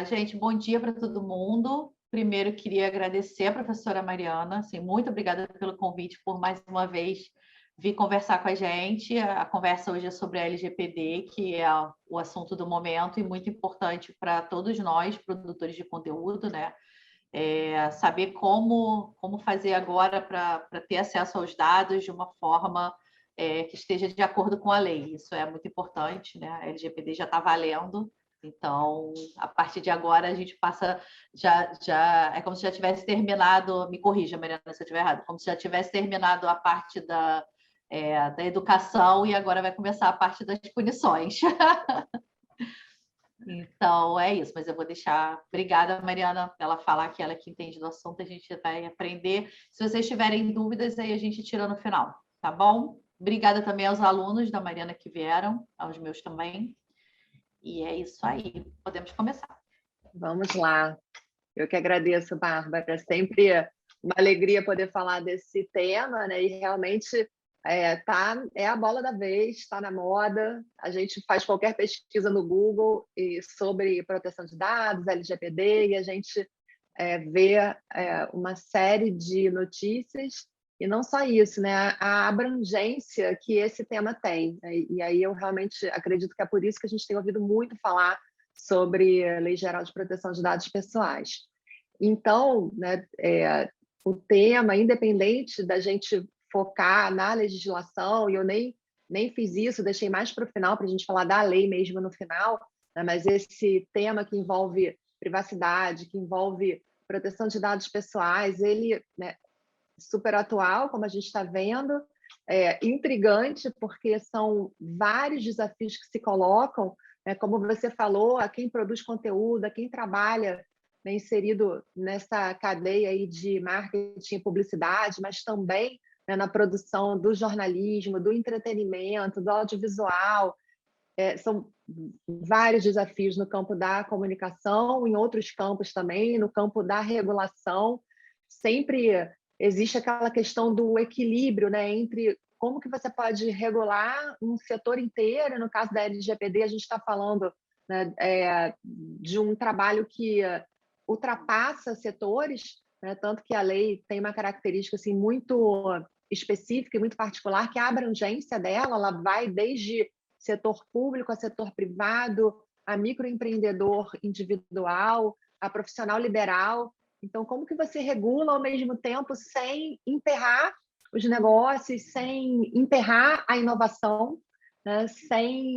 Gente, bom dia para todo mundo. Primeiro, queria agradecer a professora Mariana. Assim, muito obrigada pelo convite, por mais uma vez vir conversar com a gente. A conversa hoje é sobre a LGPD, que é o assunto do momento e muito importante para todos nós, produtores de conteúdo, né? Saber como fazer agora para ter acesso aos dados de uma forma que esteja de acordo com a lei. Isso é muito importante, né? A LGPD já está valendo. Então, a partir de agora, a gente passa, já é como se já tivesse terminado, me corrija, Mariana, se eu estiver errado, como se já tivesse terminado a parte da educação e agora vai começar a parte das punições. Então, é isso, mas eu vou deixar. Obrigada, Mariana, ela falar que ela que entende do assunto, a gente vai aprender. Se vocês tiverem dúvidas, aí a gente tira no final, tá bom? Obrigada também aos alunos da Mariana que vieram, aos meus também. E é isso aí, podemos começar. Vamos lá. Eu que agradeço, Bárbara. Sempre uma alegria poder falar desse tema, né? E realmente é a bola da vez, está na moda. A gente faz qualquer pesquisa no Google sobre proteção de dados, LGPD, e a gente vê uma série de notícias. E não só isso, né? A abrangência que esse tema tem. E aí eu realmente acredito que é por isso que a gente tem ouvido muito falar sobre a Lei Geral de Proteção de Dados Pessoais. Então, né, o tema, independente da gente focar na legislação, e eu nem fiz isso, deixei mais para o final, para a gente falar da lei mesmo no final, né, mas esse tema que envolve privacidade, que envolve proteção de dados pessoais, ele, né, super atual, como a gente está vendo, intrigante, porque são vários desafios que se colocam, né, como você falou, a quem produz conteúdo, a quem trabalha, né, inserido nessa cadeia aí de marketing e publicidade, mas também, né, na produção do jornalismo, do entretenimento, do audiovisual. São vários desafios no campo da comunicação, em outros campos também, no campo da regulação. Sempre existe aquela questão do equilíbrio, né, entre como que você pode regular um setor inteiro. No caso da LGPD, a gente está falando, né, de um trabalho que ultrapassa setores, né, tanto que a lei tem uma característica assim, muito específica e muito particular, que é a abrangência dela, ela vai desde setor público a setor privado, a microempreendedor individual, a profissional liberal. Então, como que você regula ao mesmo tempo sem emperrar os negócios, sem emperrar a inovação, né? Sem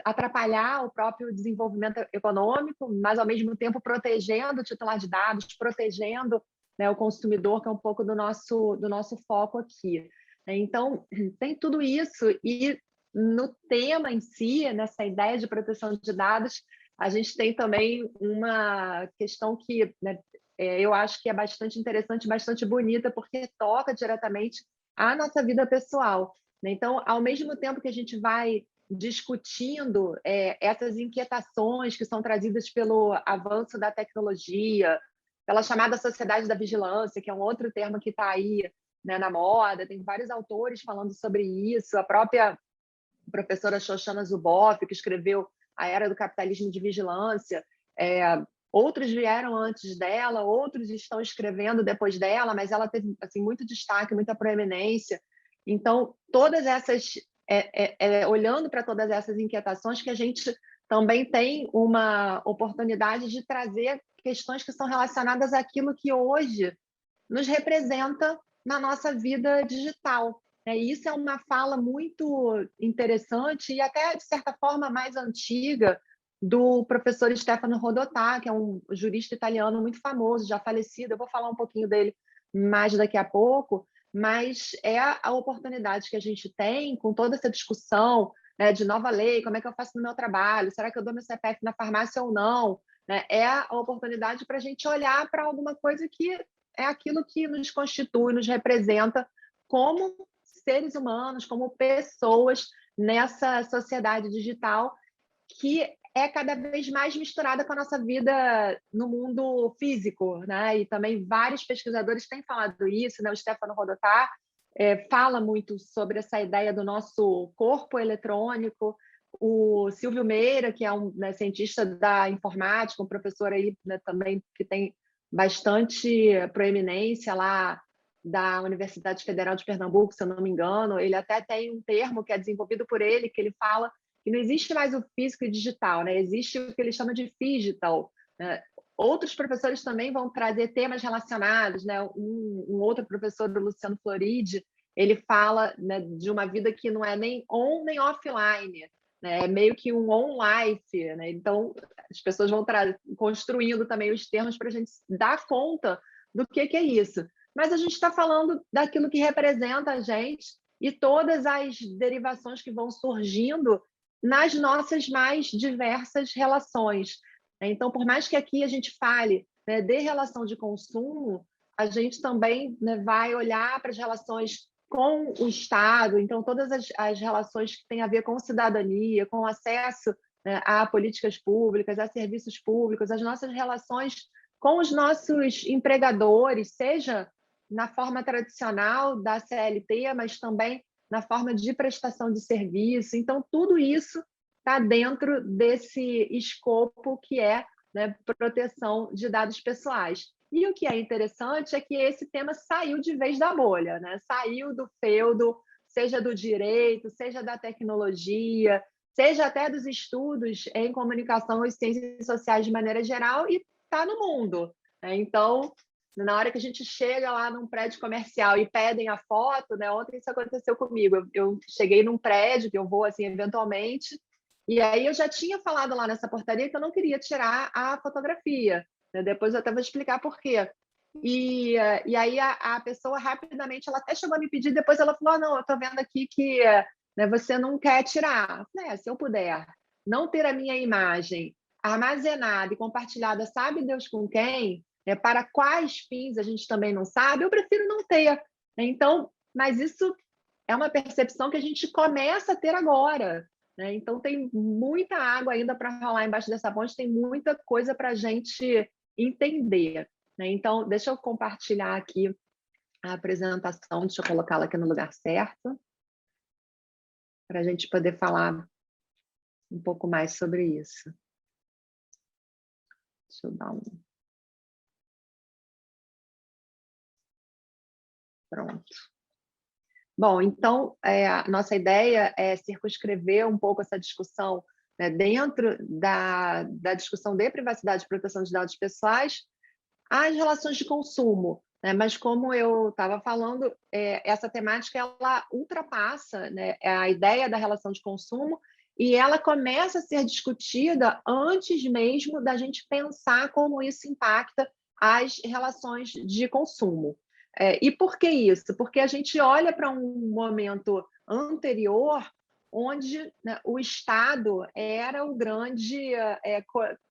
atrapalhar o próprio desenvolvimento econômico, mas, ao mesmo tempo, protegendo o titular de dados, protegendo, né, o consumidor, que é um pouco do nosso foco aqui. Então, tem tudo isso e no tema em si, nessa ideia de proteção de dados, a gente tem também uma questão que, né, eu acho que é bastante interessante, bastante bonita, porque toca diretamente a nossa vida pessoal, né? Então, ao mesmo tempo que a gente vai discutindo essas inquietações que são trazidas pelo avanço da tecnologia, pela chamada sociedade da vigilância, que é um outro termo que está aí, né, na moda, tem vários autores falando sobre isso, a própria professora Shoshana Zuboff, que escreveu A Era do Capitalismo de Vigilância. Outros vieram antes dela, outros estão escrevendo depois dela, mas ela teve assim, muito destaque, muita proeminência. Então, todas essas, olhando para todas essas inquietações, que a gente também tem uma oportunidade de trazer questões que são relacionadas àquilo que hoje nos representa na nossa vida digital. E isso é uma fala muito interessante e até, de certa forma, mais antiga do professor Stefano Rodotà, que é um jurista italiano muito famoso, já falecido. Eu vou falar um pouquinho dele mais daqui a pouco, mas é a oportunidade que a gente tem com toda essa discussão, né, de nova lei, como é que eu faço no meu trabalho, será que eu dou meu CPF na farmácia ou não? Né? É a oportunidade para a gente olhar para alguma coisa que é aquilo que nos constitui, nos representa como seres humanos, como pessoas nessa sociedade digital que é cada vez mais misturada com a nossa vida no mundo físico, né? E também vários pesquisadores têm falado isso, né? O Stefano Rodotà fala muito sobre essa ideia do nosso corpo eletrônico, o Silvio Meira, que é um, né, cientista da informática, um professor aí, né, também que tem bastante proeminência lá da Universidade Federal de Pernambuco, se eu não me engano, ele até tem um termo que é desenvolvido por ele, que ele fala que não existe mais o físico e digital, né? Existe o que ele chama de phygital, né? Outros professores também vão trazer temas relacionados, né? Um outro professor, o Luciano Floridi, ele fala, né, de uma vida que não é nem on nem offline, né? É meio que um on-life, né? Então, as pessoas vão construindo também os termos para a gente dar conta do que é isso. Mas a gente está falando daquilo que representa a gente e todas as derivações que vão surgindo nas nossas mais diversas relações. Então, por mais que aqui a gente fale, né, de relação de consumo, a gente também, né, vai olhar para as relações com o Estado, então todas as relações que têm a ver com cidadania, com acesso, né, a políticas públicas, a serviços públicos, as nossas relações com os nossos empregadores, seja na forma tradicional da CLT, mas também na forma de prestação de serviço. Então, tudo isso está dentro desse escopo que é, né, proteção de dados pessoais. E o que é interessante é que esse tema saiu de vez da bolha, né? Saiu do feudo, seja do direito, seja da tecnologia, seja até dos estudos em comunicação e ciências sociais de maneira geral, e está no mundo, né? Então, na hora que a gente chega lá num prédio comercial e pedem a foto, né? Ontem isso aconteceu comigo. Eu cheguei num prédio que eu vou assim eventualmente, e aí eu já tinha falado lá nessa portaria que eu não queria tirar a fotografia, né? Depois eu até vou explicar por quê. E aí a pessoa rapidamente, ela até chegou a me pedir, depois ela falou, não, eu estou vendo aqui que, né, você não quer tirar. Se eu puder não ter a minha imagem armazenada e compartilhada, sabe Deus com quem, né, para quais fins a gente também não sabe, eu prefiro não ter. Então, mas isso é uma percepção que a gente começa a ter agora, né? Então, tem muita água ainda para rolar embaixo dessa ponte, tem muita coisa para a gente entender, né? Então, deixa eu compartilhar aqui a apresentação, deixa eu colocá-la aqui no lugar certo, para a gente poder falar um pouco mais sobre isso. Deixa eu dar um... Pronto. Bom, então, a nossa ideia é circunscrever um pouco essa discussão, né, dentro da discussão de privacidade e proteção de dados pessoais, às relações de consumo, né? Mas como eu estava falando, essa temática ela ultrapassa, né, a ideia da relação de consumo e ela começa a ser discutida antes mesmo da gente pensar como isso impacta as relações de consumo. E por que isso? Porque a gente olha para um momento anterior onde, né, o Estado era o grande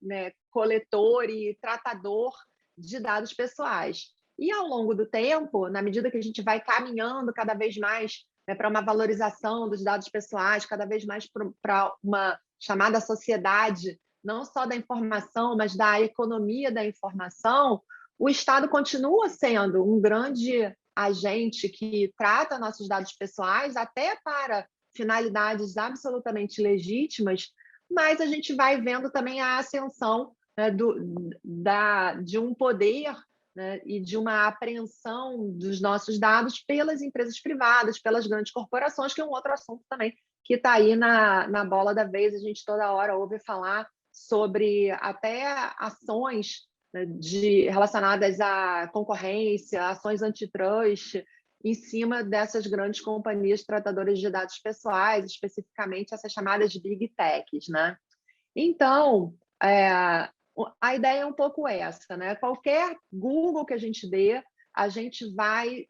né, coletor e tratador de dados pessoais. E ao longo do tempo, na medida que a gente vai caminhando cada vez mais, né, para uma valorização dos dados pessoais, cada vez mais para uma chamada sociedade, não só da informação, mas da economia da informação, o Estado continua sendo um grande agente que trata nossos dados pessoais, até para finalidades absolutamente legítimas, mas a gente vai vendo também a ascensão, né, de um poder, né, e de uma apreensão dos nossos dados pelas empresas privadas, pelas grandes corporações, que é um outro assunto também que está aí na bola da vez. A gente toda hora ouve falar sobre até ações, né, relacionadas à concorrência, ações antitrust, em cima dessas grandes companhias tratadoras de dados pessoais, especificamente essas chamadas Big Techs, né? Então, a ideia é um pouco essa, né? Qualquer Google que a gente dê, a gente vai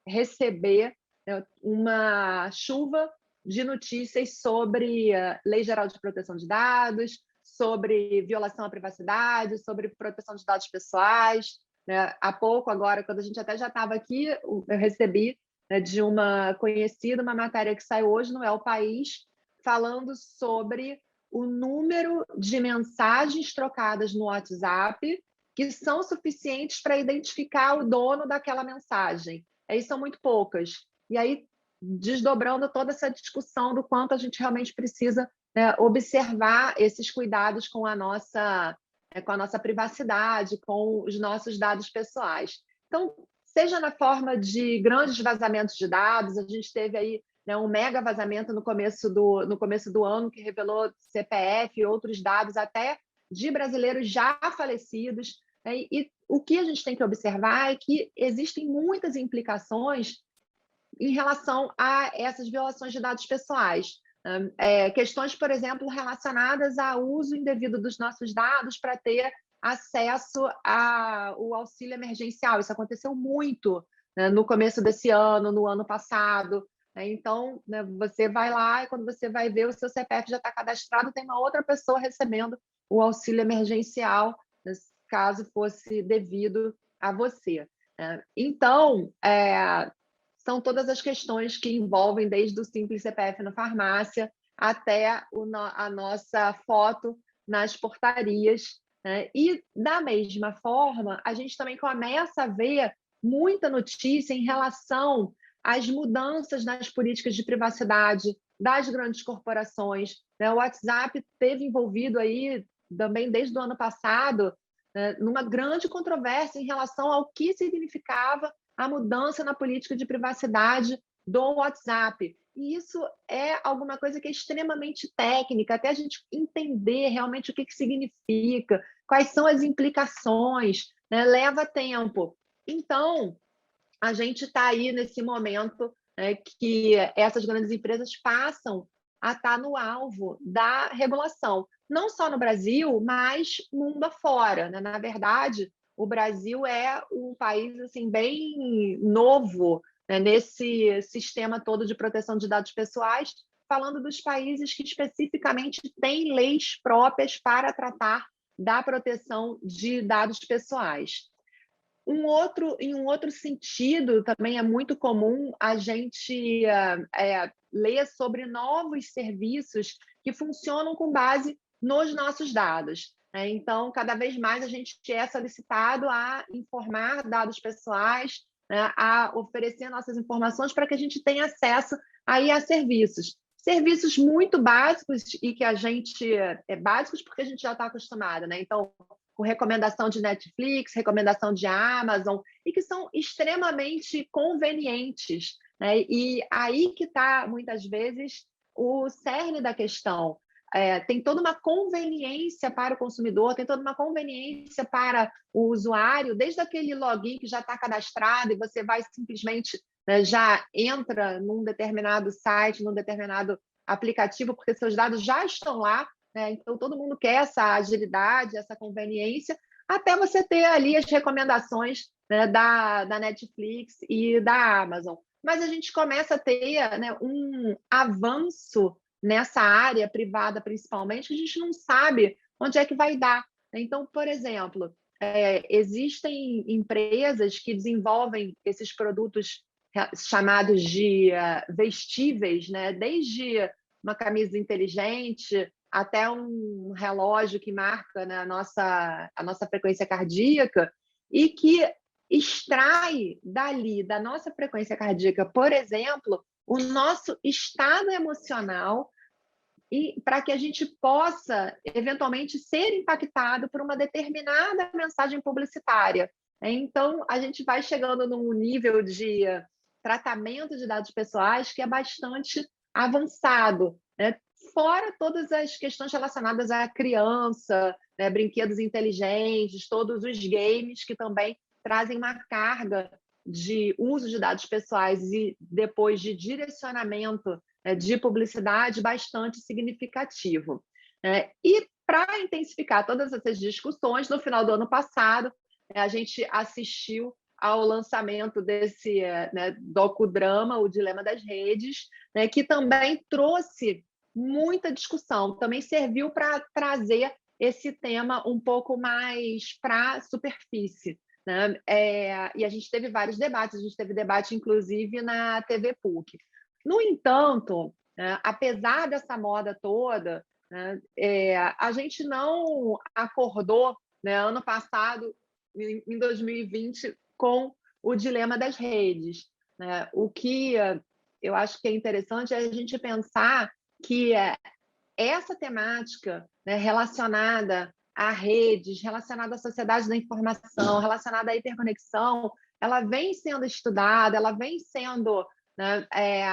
receber, né, uma chuva de notícias sobre Lei Geral de Proteção de Dados, sobre violação à privacidade, sobre proteção de dados pessoais, né? Há pouco, agora, quando a gente até já estava aqui, eu recebi, né, de uma conhecida uma matéria que saiu hoje no El País, falando sobre o número de mensagens trocadas no WhatsApp que são suficientes para identificar o dono daquela mensagem. Aí são muito poucas. E aí, desdobrando toda essa discussão do quanto a gente realmente precisa né, observar esses cuidados com a nossa privacidade, com os nossos dados pessoais. Então, seja na forma de grandes vazamentos de dados, a gente teve aí, né, um mega vazamento no começo do ano, que revelou CPF e outros dados até de brasileiros já falecidos, né? E o que a gente tem que observar é que existem muitas implicações em relação a essas violações de dados pessoais. Questões, por exemplo, relacionadas ao uso indevido dos nossos dados para ter acesso ao auxílio emergencial. Isso aconteceu muito, né, no começo desse ano, no ano passado. Né? Então, né, você vai lá e quando você vai ver, o seu CPF já está cadastrado, tem uma outra pessoa recebendo o auxílio emergencial, né, caso fosse devido a você. Então, são todas as questões que envolvem desde o simples CPF na farmácia até a nossa foto nas portarias, né? E, da mesma forma, a gente também começa a ver muita notícia em relação às mudanças nas políticas de privacidade das grandes corporações, né? O WhatsApp esteve envolvido aí também desde o ano passado, né, numa grande controvérsia em relação ao que significava a mudança na política de privacidade do WhatsApp. E isso é alguma coisa que é extremamente técnica, até a gente entender realmente o que significa, quais são as implicações, né? Leva tempo. Então, a gente está aí nesse momento, né, que essas grandes empresas passam a estar no alvo da regulação, não só no Brasil, mas mundo afora, né? Na verdade, o Brasil é um país assim, bem novo, né, nesse sistema todo de proteção de dados pessoais, falando dos países que especificamente têm leis próprias para tratar da proteção de dados pessoais. Em um outro sentido, também é muito comum a gente ler sobre novos serviços que funcionam com base nos nossos dados. Né? Então, cada vez mais a gente é solicitado a informar dados pessoais, né? A oferecer nossas informações para que a gente tenha acesso aí a serviços. Serviços muito básicos e que a gente... básicos porque a gente já está acostumado, né? Então, com recomendação de Netflix, recomendação de Amazon, e que são extremamente convenientes. Né? E aí que está, muitas vezes, o cerne da questão. Tem toda uma conveniência para o consumidor, tem toda uma conveniência para o usuário, desde aquele login que já está cadastrado e você vai simplesmente, né, já entra num determinado site, num determinado aplicativo, porque seus dados já estão lá, né? Então, todo mundo quer essa agilidade, essa conveniência, até você ter ali as recomendações, né, da Netflix e da Amazon. Mas a gente começa a ter, né, um avanço nessa área privada, principalmente, que a gente não sabe onde é que vai dar. Então, por exemplo, existem empresas que desenvolvem esses produtos chamados de vestíveis, né? Desde uma camisa inteligente até um relógio que marca, né, a nossa frequência cardíaca e que extrai dali, da nossa frequência cardíaca, por exemplo, o nosso estado emocional e para que a gente possa, eventualmente, ser impactado por uma determinada mensagem publicitária. Então, a gente vai chegando num nível de tratamento de dados pessoais que é bastante avançado, né? Fora todas as questões relacionadas à criança, né? Brinquedos inteligentes, todos os games que também trazem uma carga de uso de dados pessoais e depois de direcionamento de publicidade bastante significativo. E para intensificar todas essas discussões, no final do ano passado, a gente assistiu ao lançamento desse docudrama, O Dilema das Redes, né, que também trouxe muita discussão, também serviu para trazer esse tema um pouco mais para a superfície. Né? E a gente teve vários debates, a gente teve debate, inclusive, na TV PUC. No entanto, apesar dessa moda toda, né, a gente não acordou, né, ano passado, em 2020, com o dilema das redes. Né? O que eu acho que é interessante é a gente pensar que essa temática, né, relacionada a redes, relacionada à sociedade da informação, relacionada à hiperconexão, ela vem sendo estudada, ela vem sendo, né,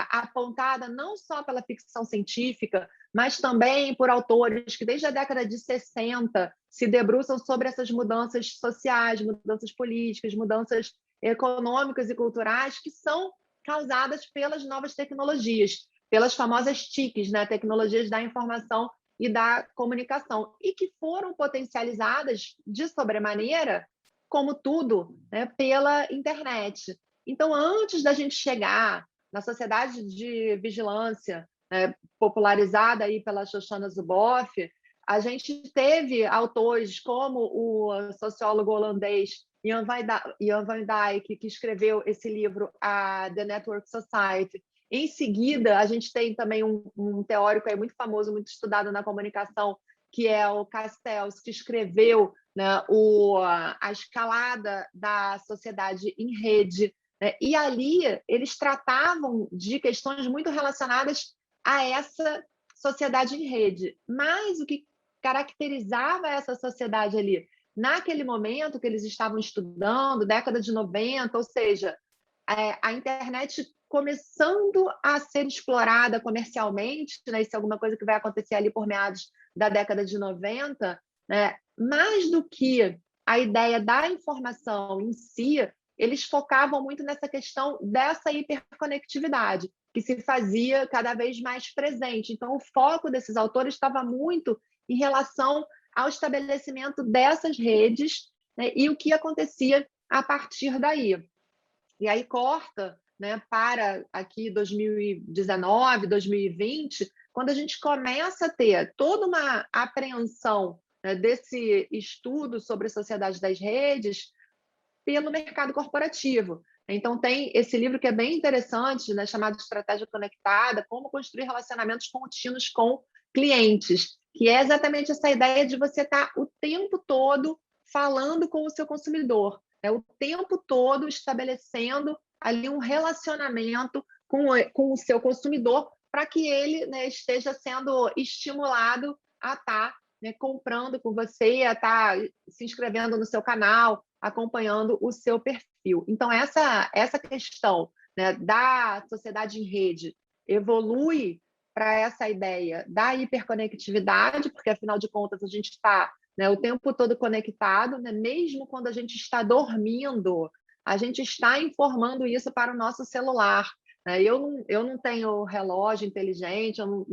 apontada não só pela ficção científica, mas também por autores que desde a década de 60 se debruçam sobre essas mudanças sociais, mudanças políticas, mudanças econômicas e culturais que são causadas pelas novas tecnologias, pelas famosas TICs, né, tecnologias da informação e da comunicação, e que foram potencializadas de sobremaneira, como tudo, né, pela internet. Então, antes da gente chegar na sociedade de vigilância, né, popularizada aí pela Shoshana Zuboff, a gente teve autores como o sociólogo holandês Jan van Dijk, que escreveu esse livro, The Network Society. Em seguida, a gente tem também um teórico aí muito famoso, muito estudado na comunicação, que é o Castells, que escreveu, né, a escalada da sociedade em rede. Né? E ali eles tratavam de questões muito relacionadas a essa sociedade em rede. Mas o que caracterizava essa sociedade ali, naquele momento que eles estavam estudando, década de 90, ou seja, a internet começando a ser explorada comercialmente, né? Isso é alguma coisa que vai acontecer ali por meados da década de 90, né? Mais do que a ideia da informação em si, eles focavam muito nessa questão dessa hiperconectividade, que se fazia cada vez mais presente. Então, o foco desses autores estava muito em relação ao estabelecimento dessas redes, né, e o que acontecia a partir daí. E aí corta, né, para aqui 2019, 2020, quando a gente começa a ter toda uma apreensão, né, desse estudo sobre a sociedade das redes pelo mercado corporativo. Então, tem esse livro que é bem interessante, né, chamado Estratégia Conectada, como construir relacionamentos contínuos com clientes, que é exatamente essa ideia de você estar o tempo todo falando com o seu consumidor, né, o tempo todo estabelecendo ali um relacionamento com o seu consumidor para que ele, né, esteja sendo estimulado a estar, né, comprando com você, a estar se inscrevendo no seu canal, acompanhando o seu perfil. Então, essa questão, né, da sociedade em rede evolui para essa ideia da hiperconectividade, porque, afinal de contas, a gente está, né, o tempo todo conectado, né, mesmo quando a gente está dormindo, a gente está informando isso para o nosso celular. Né? Eu não tenho relógio inteligente, eu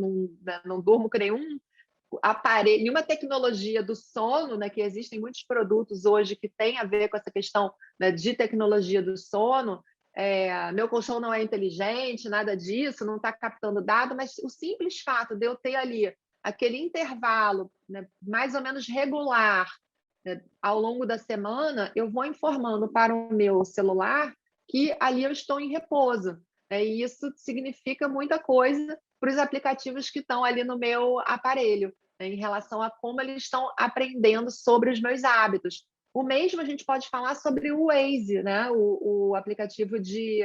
não durmo com nenhum aparelho, nenhuma tecnologia do sono, né, que existem muitos produtos hoje que têm a ver com essa questão, né, de tecnologia do sono. Meu colchão não é inteligente, nada disso, não está captando dado, mas o simples fato de eu ter ali aquele intervalo, né, mais ou menos regular, né, ao longo da semana, eu vou informando para o meu celular que ali eu estou em repouso. Né, e isso significa muita coisa para os aplicativos que estão ali no meu aparelho, né, em relação a como eles estão aprendendo sobre os meus hábitos. O mesmo a gente pode falar sobre o Waze, né? O aplicativo de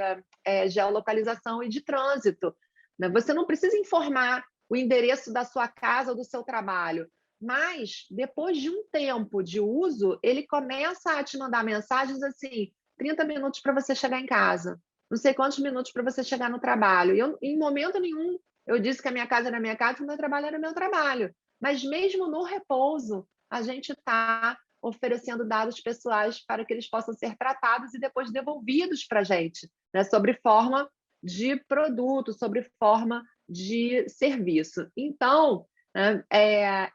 geolocalização e de trânsito. Né? Você não precisa informar o endereço da sua casa ou do seu trabalho, mas depois de um tempo de uso, ele começa a te mandar mensagens assim: 30 minutos para você chegar em casa, não sei quantos minutos para você chegar no trabalho. E eu, em momento nenhum, eu disse que a minha casa era minha casa e o meu trabalho era meu trabalho. Mas mesmo no repouso, a gente está oferecendo dados pessoais para que eles possam ser tratados e depois devolvidos para a gente, né, sobre forma de produto, sobre forma de serviço. Então, né,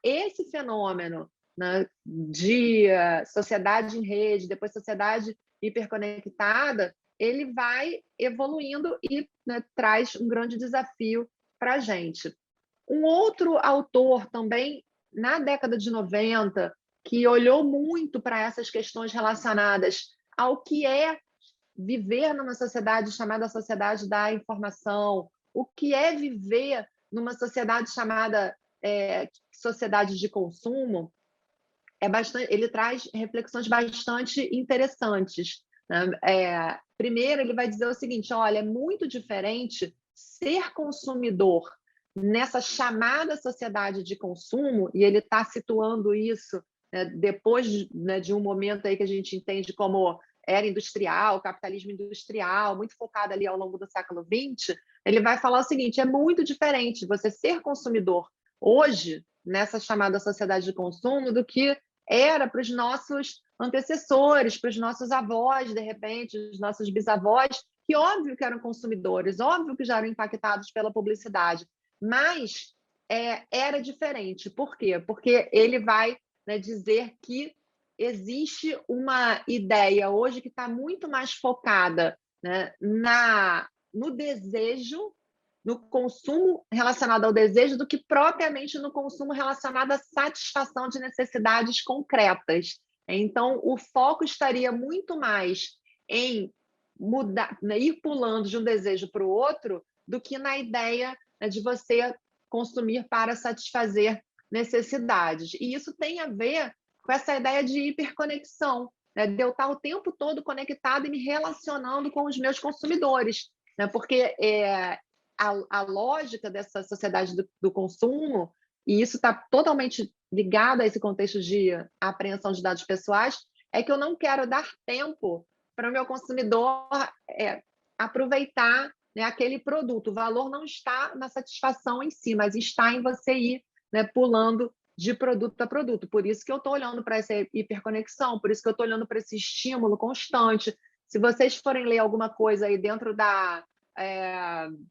esse fenômeno, né, de sociedade em rede, depois sociedade hiperconectada, ele vai evoluindo e, né, traz um grande desafio para a gente. Um outro autor também, na década de 90, que olhou muito para essas questões relacionadas ao que é viver numa sociedade chamada sociedade da informação, o que é viver numa sociedade chamada sociedade de consumo, ele traz reflexões bastante interessantes. Né? Primeiro, ele vai dizer o seguinte: olha, é muito diferente ser consumidor nessa chamada sociedade de consumo, e ele está situando isso, né, depois de um momento aí que a gente entende como era industrial, capitalismo industrial, muito focado ali ao longo do século XX, ele vai falar o seguinte: é muito diferente você ser consumidor hoje, nessa chamada sociedade de consumo, do que era para os nossos antecessores, para os nossos avós, de repente, os nossos bisavós, que óbvio que eram consumidores, óbvio que já eram impactados pela publicidade, mas era diferente. Por quê? Porque ele vai, né, dizer que existe uma ideia hoje que está muito mais focada, né, no desejo, no consumo relacionado ao desejo, do que propriamente no consumo relacionado à satisfação de necessidades concretas. Então, o foco estaria muito mais em mudar, né, ir pulando de um desejo para o outro, do que na ideia, né, de você consumir para satisfazer necessidades. E isso tem a ver com essa ideia de hiperconexão, né, de eu estar o tempo todo conectado e me relacionando com os meus consumidores, né, porque a lógica dessa sociedade do consumo, e isso está totalmente ligado a esse contexto de apreensão de dados pessoais, é que eu não quero dar tempo para o meu consumidor aproveitar, né, aquele produto. O valor não está na satisfação em si, mas está em você ir, né, pulando de produto a produto. Por isso que eu estou olhando para essa hiperconexão, por isso que eu estou olhando para esse estímulo constante. Se vocês forem ler alguma coisa aí dentro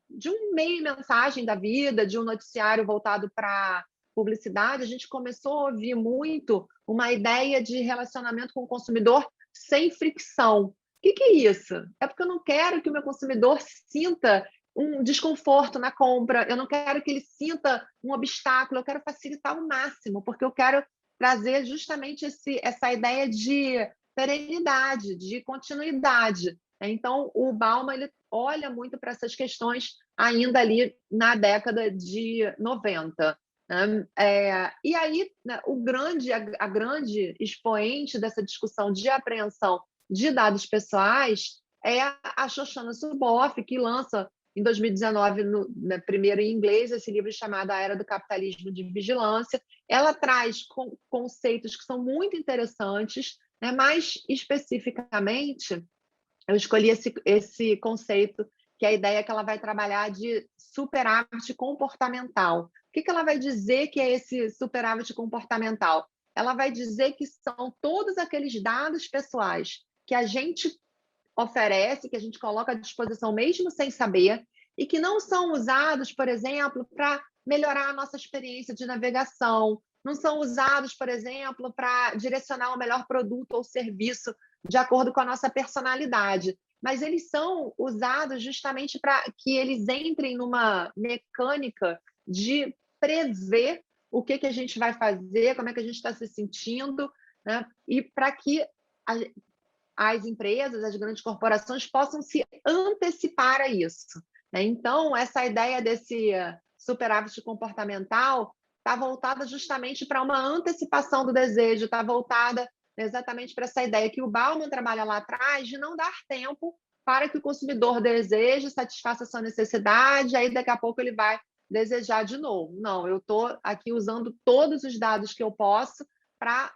de um meio-mensagem da vida, de um noticiário voltado para publicidade, a gente começou a ouvir muito uma ideia de relacionamento com o consumidor sem fricção. O que é isso? É porque eu não quero que o meu consumidor sinta um desconforto na compra, eu não quero que ele sinta um obstáculo, eu quero facilitar ao máximo, porque eu quero trazer justamente essa ideia de perenidade, de continuidade. Então, o Bauman ele olha muito para essas questões ainda ali na década de 90. Né? E aí, né, a grande expoente dessa discussão de apreensão de dados pessoais é a Shoshana Zuboff, que lança em 2019, primeiro em inglês, esse livro chamado A Era do Capitalismo de Vigilância. Ela traz conceitos que são muito interessantes, né? Mais especificamente, eu escolhi esse conceito, que é a ideia que ela vai trabalhar de superávit comportamental. O que ela vai dizer que é esse superávit comportamental? Ela vai dizer que são todos aqueles dados pessoais que a gente oferece, que a gente coloca à disposição mesmo sem saber, e que não são usados, por exemplo, para melhorar a nossa experiência de navegação, não são usados, por exemplo, para direcionar o melhor produto ou serviço de acordo com a nossa personalidade, mas eles são usados justamente para que eles entrem numa mecânica de prever o que a gente vai fazer, como é que a gente está se sentindo, né? E para que as empresas, as grandes corporações possam se antecipar a isso, né? Então, essa ideia desse superávit comportamental está voltada justamente para uma antecipação do desejo, está voltada exatamente para essa ideia que o Bauman trabalha lá atrás, de não dar tempo para que o consumidor deseje, satisfaça a sua necessidade, aí daqui a pouco ele vai desejar de novo. Não, eu estou aqui usando todos os dados que eu posso para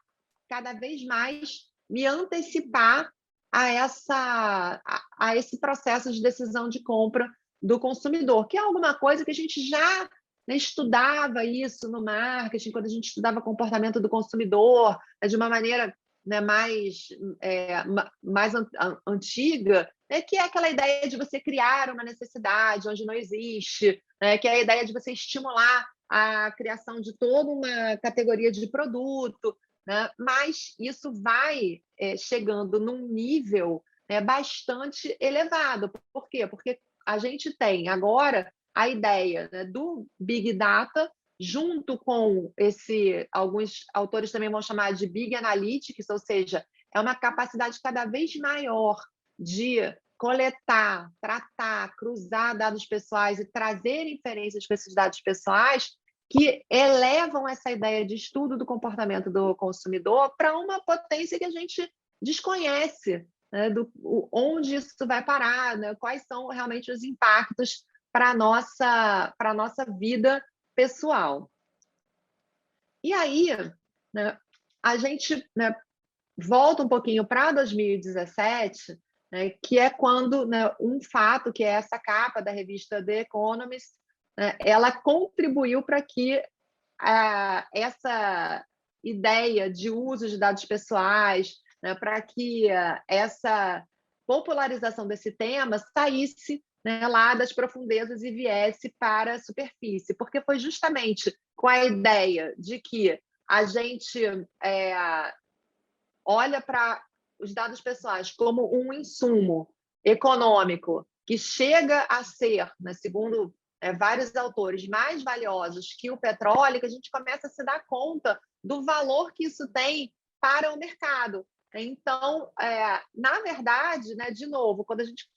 cada vez mais me antecipar a esse processo de decisão de compra do consumidor, que é alguma coisa que a gente já, né, estudava isso no marketing, quando a gente estudava comportamento do consumidor, né, de uma maneira, né, mais antiga, né, que é aquela ideia de você criar uma necessidade onde não existe, né, que é a ideia de você estimular a criação de toda uma categoria de produto, né? Mas isso vai chegando num nível, né, bastante elevado. Por quê? Porque a gente tem agora a ideia, né, do Big Data, junto com alguns autores também vão chamar de Big Analytics, ou seja, é uma capacidade cada vez maior de coletar, tratar, cruzar dados pessoais e trazer inferências para esses dados pessoais, que elevam essa ideia de estudo do comportamento do consumidor para uma potência que a gente desconhece, né, onde isso vai parar, né, quais são realmente os impactos para a nossa vida pessoal. E aí, né, a gente, né, volta um pouquinho para 2017, né, que é quando, né, um fato, que é essa capa da revista The Economist, né, ela contribuiu para que essa ideia de uso de dados pessoais, né, para que essa popularização desse tema saísse, né, lá das profundezas e viesse para a superfície, porque foi justamente com a ideia de que a gente olha para os dados pessoais como um insumo econômico que chega a ser, né, segundo vários autores, mais valiosos que o petróleo, que a gente começa a se dar conta do valor que isso tem para o mercado. Então, na verdade, né, de novo, quando a gente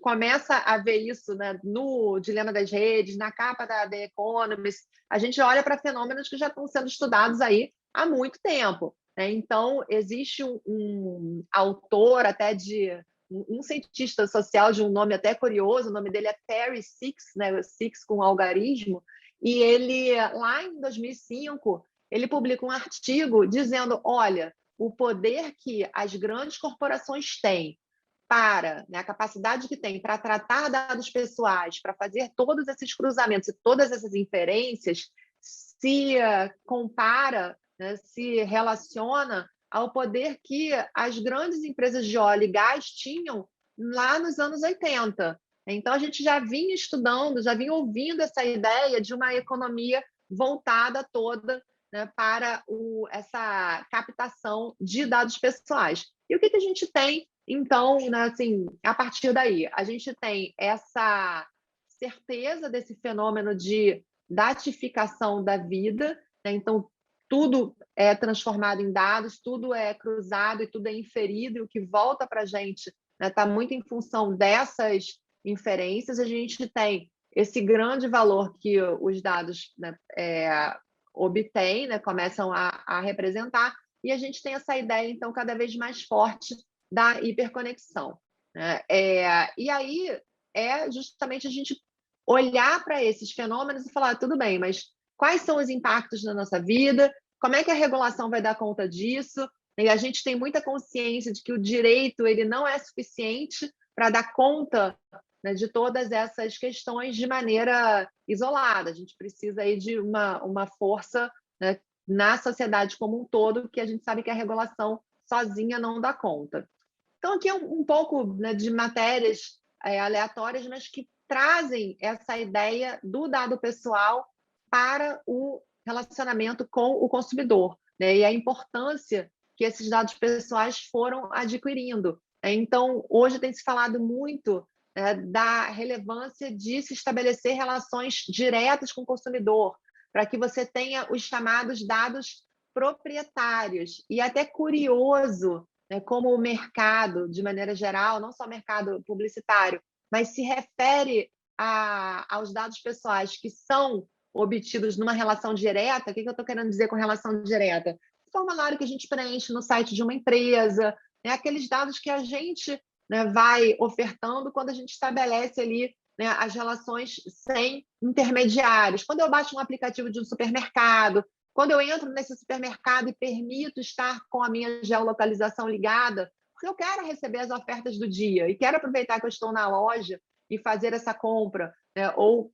começa a ver isso, né, no Dilema das Redes, na capa da The Economist, a gente olha para fenômenos que já estão sendo estudados aí há muito tempo, né? Então, existe um autor, até de um cientista social de um nome até curioso, o nome dele é Terry Six, né, Six com algarismo, e ele, lá em 2005, ele publica um artigo dizendo, olha, o poder que as grandes corporações têm para, né, a capacidade que tem para tratar dados pessoais, para fazer todos esses cruzamentos e todas essas inferências, se compara, né, se relaciona ao poder que as grandes empresas de óleo e gás tinham lá nos anos 80. Então, a gente já vinha estudando, já vinha ouvindo essa ideia de uma economia voltada toda, né, para essa captação de dados pessoais. E o que a gente tem então, né, assim, a partir daí, a gente tem essa certeza desse fenômeno de datificação da vida, né? Então, tudo é transformado em dados, tudo é cruzado e tudo é inferido, e o que volta para a gente está, né, muito em função dessas inferências. A gente tem esse grande valor que os dados, né, obtêm, né, começam a representar, e a gente tem essa ideia, então, cada vez mais forte da hiperconexão, né? E aí é justamente a gente olhar para esses fenômenos e falar, tudo bem, mas quais são os impactos na nossa vida? Como é que a regulação vai dar conta disso? E a gente tem muita consciência de que o direito ele não é suficiente para dar conta, né, de todas essas questões de maneira isolada. A gente precisa aí de uma força, né, na sociedade como um todo, que a gente sabe que a regulação sozinha não dá conta. Então, aqui é um pouco, né, de matérias aleatórias, mas que trazem essa ideia do dado pessoal para o relacionamento com o consumidor, né, e a importância que esses dados pessoais foram adquirindo. Então, hoje tem se falado muito da relevância de se estabelecer relações diretas com o consumidor, para que você tenha os chamados dados proprietários. E até curioso, né, como o mercado, de maneira geral, não só o mercado publicitário, mas se refere aos dados pessoais que são obtidos numa relação direta. O que eu estou querendo dizer com relação direta? O formulário que a gente preenche no site de uma empresa, né, aqueles dados que a gente, né, vai ofertando quando a gente estabelece ali, né, as relações sem intermediários. Quando eu baixo um aplicativo de um supermercado, quando eu entro nesse supermercado e permito estar com a minha geolocalização ligada, porque eu quero receber as ofertas do dia e quero aproveitar que eu estou na loja e fazer essa compra, né? Ou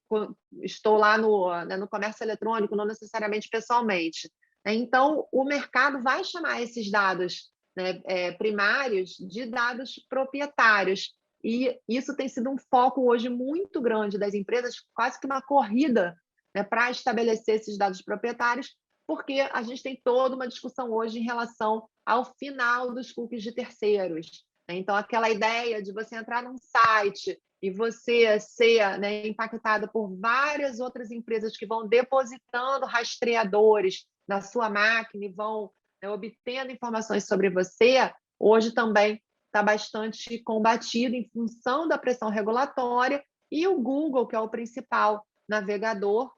estou lá no comércio eletrônico, não necessariamente pessoalmente. Então, o mercado vai chamar esses dados, né, primários de dados proprietários. E isso tem sido um foco hoje muito grande das empresas, quase que uma corrida, né, para estabelecer esses dados proprietários, porque a gente tem toda uma discussão hoje em relação ao final dos cookies de terceiros. Então, aquela ideia de você entrar num site e você ser, né, impactado por várias outras empresas que vão depositando rastreadores na sua máquina e vão, né, obtendo informações sobre você, hoje também está bastante combatido em função da pressão regulatória, e o Google, que é o principal navegador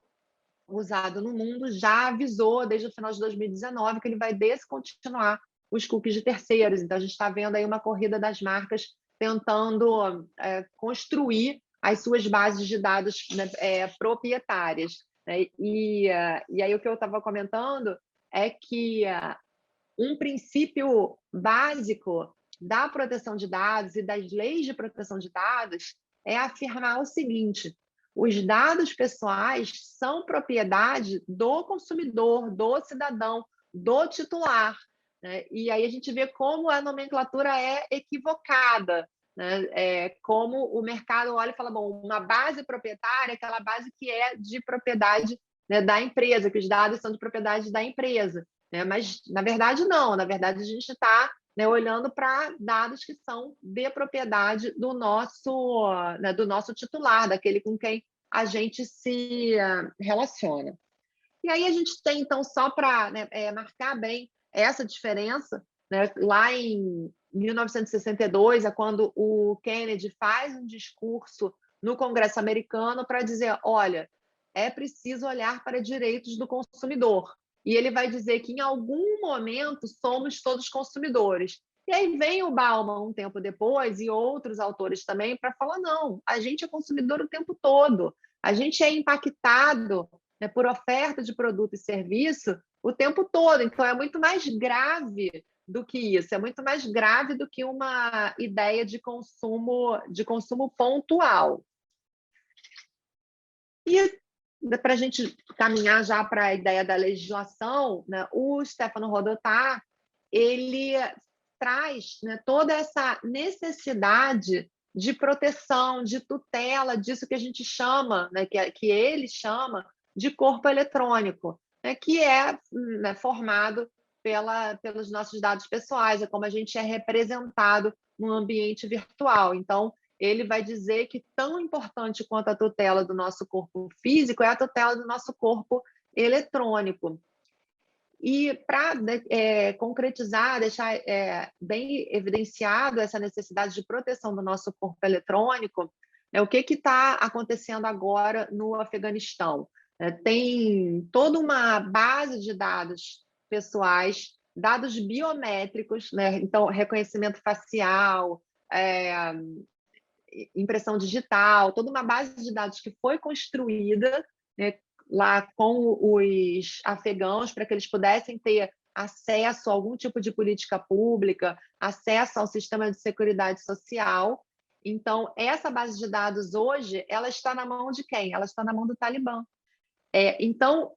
usado no mundo, já avisou desde o final de 2019 que ele vai descontinuar os cookies de terceiros. Então, a gente está vendo aí uma corrida das marcas tentando construir as suas bases de dados, né, proprietárias, né? E aí o que eu estava comentando é que um princípio básico da proteção de dados e das leis de proteção de dados é afirmar o seguinte: os dados pessoais são propriedade do consumidor, do cidadão, do titular, né? E aí a gente vê como a nomenclatura é equivocada, né? Como o mercado olha e fala, bom, uma base proprietária é aquela base que é de propriedade, né, da empresa, que os dados são de propriedade da empresa, né? Mas, na verdade, não. Na verdade, a gente está, né, olhando para dados que são de propriedade né, do nosso titular, daquele com quem a gente se relaciona. E aí a gente tem, então, só para, né, marcar bem essa diferença, né, lá em 1962, é quando o Kennedy faz um discurso no Congresso americano para dizer, olha, é preciso olhar para direitos do consumidor. E ele vai dizer que, em algum momento, somos todos consumidores. E aí vem o Bauman, um tempo depois, e outros autores também, para falar, não, a gente é consumidor o tempo todo. A gente é impactado, né, por oferta de produto e serviço o tempo todo. Então, é muito mais grave do que isso, é muito mais grave do que uma ideia de consumo pontual. E para a gente caminhar já para a ideia da legislação, né, o Stefano Rodotà, ele traz, né, toda essa necessidade de proteção, de tutela, disso que a gente chama, né, que ele chama de corpo eletrônico, né, que é, né, formado pelos nossos dados pessoais, é como a gente é representado no ambiente virtual. Então, ele vai dizer que tão importante quanto a tutela do nosso corpo físico é a tutela do nosso corpo eletrônico. E para concretizar, deixar bem evidenciado essa necessidade de proteção do nosso corpo eletrônico, o que está acontecendo agora no Afeganistão? Tem toda uma base de dados pessoais, dados biométricos, né? Então, reconhecimento facial, impressão digital, toda uma base de dados que foi construída, né, lá com os afegãos para que eles pudessem ter acesso a algum tipo de política pública, acesso ao sistema de seguridade social. Então, essa base de dados hoje, ela está na mão de quem? Ela está na mão do Talibã. Então,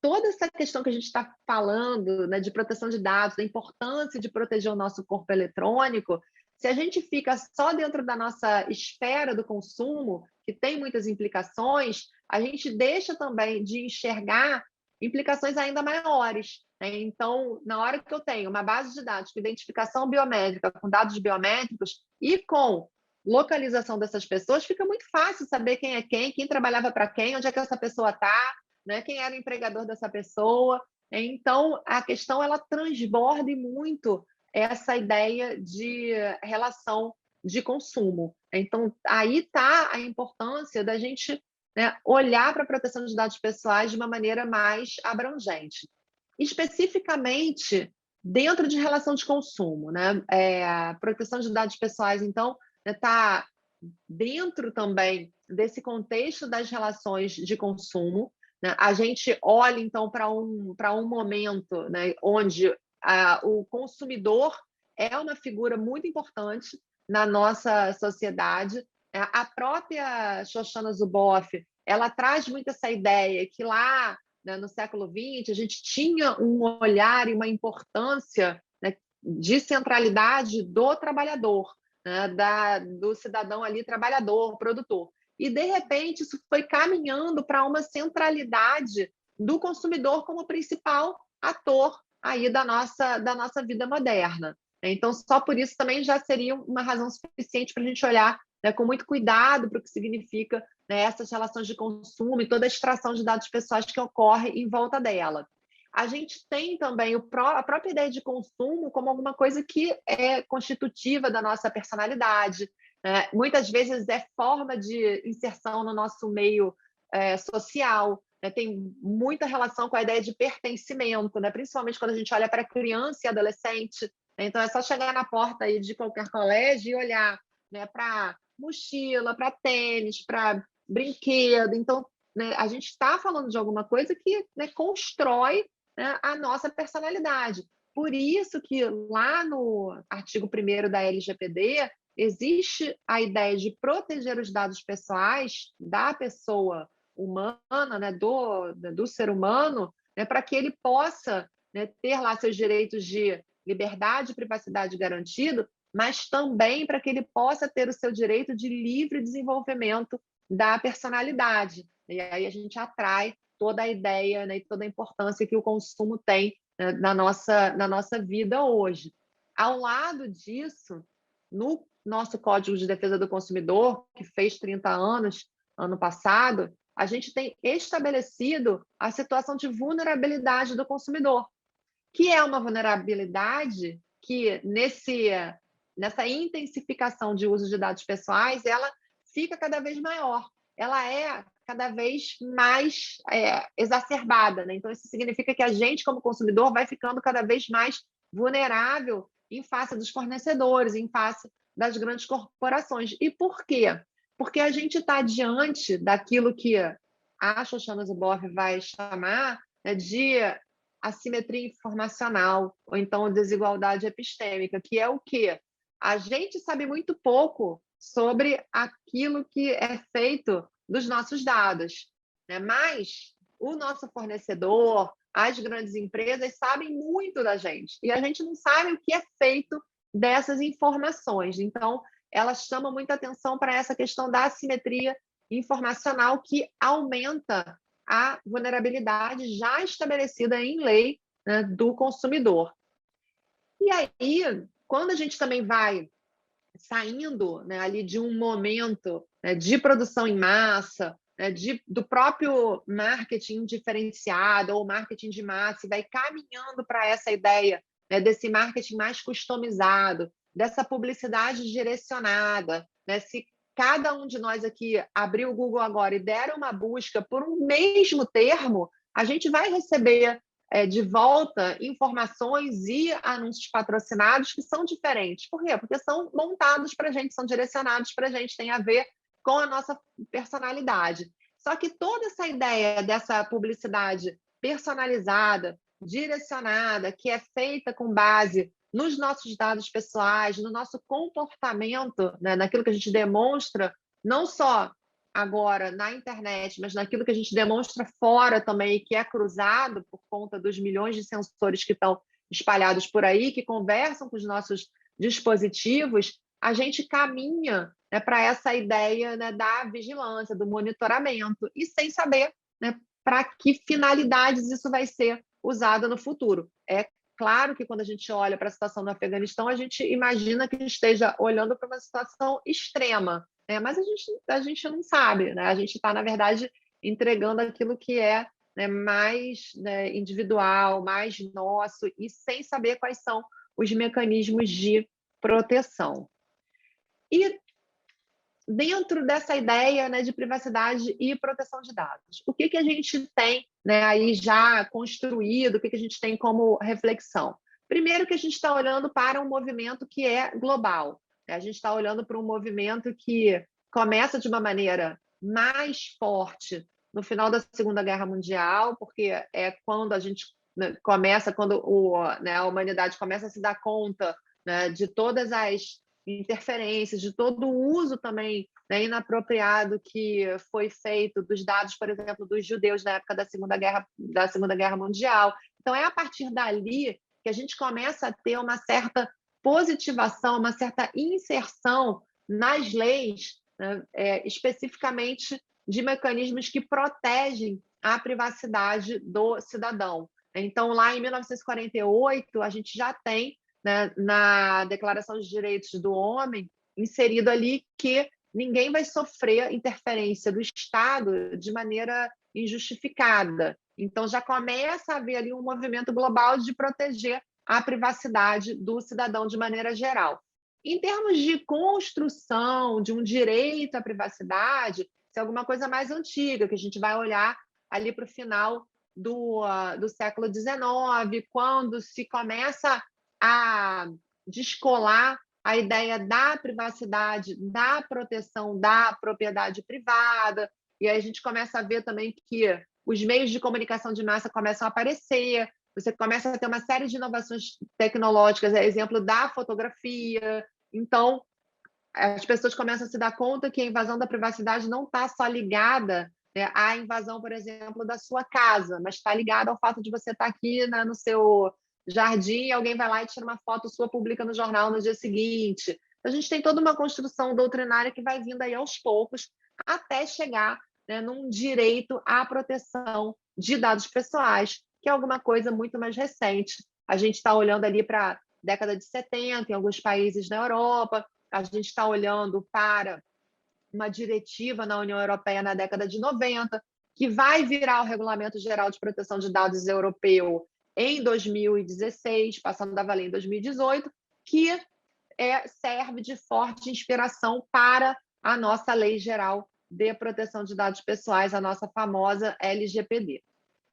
toda essa questão que a gente está falando, né, de proteção de dados, da importância de proteger o nosso corpo eletrônico, se a gente fica só dentro da nossa esfera do consumo, que tem muitas implicações, a gente deixa também de enxergar implicações ainda maiores, né? Então, na hora que eu tenho uma base de dados com identificação biométrica, com dados biométricos e com localização dessas pessoas, fica muito fácil saber quem é quem trabalhava para quem, onde é que essa pessoa está, né? Quem era o empregador dessa pessoa. Então, a questão ela transborda muito essa ideia de relação de consumo. Então, aí está a importância da gente, né, olhar para a proteção de dados pessoais de uma maneira mais abrangente. Especificamente, dentro de relação de consumo, né? A proteção de dados pessoais, então, está dentro também desse contexto das relações de consumo, né? A gente olha, então, para um momento, né, onde o consumidor é uma figura muito importante na nossa sociedade. A própria Shoshana Zuboff, ela traz muito essa ideia que lá, né, no século XX, a gente tinha um olhar e uma importância, né, de centralidade do trabalhador, né, do cidadão ali, trabalhador, produtor. E, de repente, isso foi caminhando para uma centralidade do consumidor como principal ator aí da nossa vida moderna. Então, só por isso também já seria uma razão suficiente para a gente olhar, né, com muito cuidado para o que significa, né, essas relações de consumo e toda a extração de dados pessoais que ocorre em volta dela. A gente tem também a própria ideia de consumo como alguma coisa que é constitutiva da nossa personalidade, né? Muitas vezes é forma de inserção no nosso meio social, né? Tem muita relação com a ideia de pertencimento, né? Principalmente quando a gente olha para criança e adolescente. Então, é só chegar na porta aí de qualquer colégio e olhar, né, para mochila, para tênis, para brinquedo. Então, né, a gente está falando de alguma coisa que, né, constrói, né, a nossa personalidade. Por isso que lá no artigo 1º da LGPD existe a ideia de proteger os dados pessoais da pessoa humana, né, do ser humano, né, para que ele possa, né, ter lá seus direitos de liberdade e privacidade garantido, mas também para que ele possa ter o seu direito de livre desenvolvimento da personalidade. E aí a gente atrai toda a ideia, né, e toda a importância que o consumo tem, né, na nossa vida hoje. Ao lado disso, no nosso Código de Defesa do Consumidor, que fez 30 anos ano passado, a gente tem estabelecido a situação de vulnerabilidade do consumidor, que é uma vulnerabilidade que, nessa intensificação de uso de dados pessoais, ela fica cada vez maior, ela é cada vez mais exacerbada, né? Então, isso significa que a gente, como consumidor, vai ficando cada vez mais vulnerável em face dos fornecedores, em face das grandes corporações. E por quê? Porque a gente está diante daquilo que a Shoshana Zuboff vai chamar, né, de assimetria informacional, ou então desigualdade epistêmica, que é o quê? A gente sabe muito pouco sobre aquilo que é feito dos nossos dados, né? Mas o nosso fornecedor, as grandes empresas sabem muito da gente, e a gente não sabe o que é feito dessas informações. Então, elas chamam muita atenção para essa questão da assimetria informacional, que aumenta a vulnerabilidade já estabelecida em lei, né, do consumidor. E aí, quando a gente também vai saindo, né, ali de um momento, né, de produção em massa, né, do próprio marketing diferenciado ou marketing de massa, e vai caminhando para essa ideia, né, desse marketing mais customizado, dessa publicidade direcionada, né? Se cada um de nós aqui abrir o Google agora e der uma busca por um mesmo termo, a gente vai receber de volta informações e anúncios patrocinados que são diferentes. Por quê? Porque são montados para a gente, são direcionados para a gente, tem a ver com a nossa personalidade. Só que toda essa ideia dessa publicidade personalizada, direcionada, que é feita com base nos nossos dados pessoais, no nosso comportamento, né, naquilo que a gente demonstra, não só agora na internet, mas naquilo que a gente demonstra fora também, que é cruzado por conta dos milhões de sensores que estão espalhados por aí, que conversam com os nossos dispositivos, a gente caminha, né, para essa ideia, né, da vigilância, do monitoramento, e sem saber, né, para que finalidades isso vai ser usado no futuro. É claro que quando a gente olha para a situação no Afeganistão, a gente imagina que esteja olhando para uma situação extrema, né? Mas a gente não sabe, né? A gente está, na verdade, entregando aquilo que é, né, mais, né, individual, mais nosso, e sem saber quais são os mecanismos de proteção. E dentro dessa ideia, né, de privacidade e proteção de dados, o que a gente tem, né, aí já construído, o que a gente tem como reflexão? Primeiro que a gente está olhando para um movimento que é global, né? A gente está olhando para um movimento que começa de uma maneira mais forte no final da Segunda Guerra Mundial, porque é quando a gente, né, começa, quando né, a humanidade começa a se dar conta, né, de todas as interferências, de todo o uso também, né, inapropriado que foi feito dos dados, por exemplo, dos judeus na época da Segunda Guerra Mundial. Então, é a partir dali que a gente começa a ter uma certa positivação, uma certa inserção nas leis, né, especificamente de mecanismos que protegem a privacidade do cidadão. Então, lá em 1948, a gente já tem, né, na Declaração dos Direitos do Homem, inserido ali que ninguém vai sofrer interferência do Estado de maneira injustificada. Então, já começa a haver ali um movimento global de proteger a privacidade do cidadão de maneira geral. Em termos de construção de um direito à privacidade, isso é alguma coisa mais antiga, que a gente vai olhar ali para o final do século XIX, quando se começa a descolar a ideia da privacidade, da proteção da propriedade privada, e aí a gente começa a ver também que os meios de comunicação de massa começam a aparecer, você começa a ter uma série de inovações tecnológicas, exemplo da fotografia. Então, as pessoas começam a se dar conta que a invasão da privacidade não está só ligada, né, à invasão, por exemplo, da sua casa, mas está ligada ao fato de você estar aqui, né, no seu jardim e alguém vai lá e tira uma foto sua, publica no jornal no dia seguinte. A gente tem toda uma construção doutrinária que vai vindo aí aos poucos até chegar, né, num direito à proteção de dados pessoais, que é alguma coisa muito mais recente. A gente está olhando ali para a década de 70 em alguns países da Europa, a gente está olhando para uma diretiva na União Europeia na década de 90, que vai virar o Regulamento Geral de Proteção de Dados Europeu em 2016, passando a valer em 2018, que serve de forte inspiração para a nossa Lei Geral de Proteção de Dados Pessoais, a nossa famosa LGPD.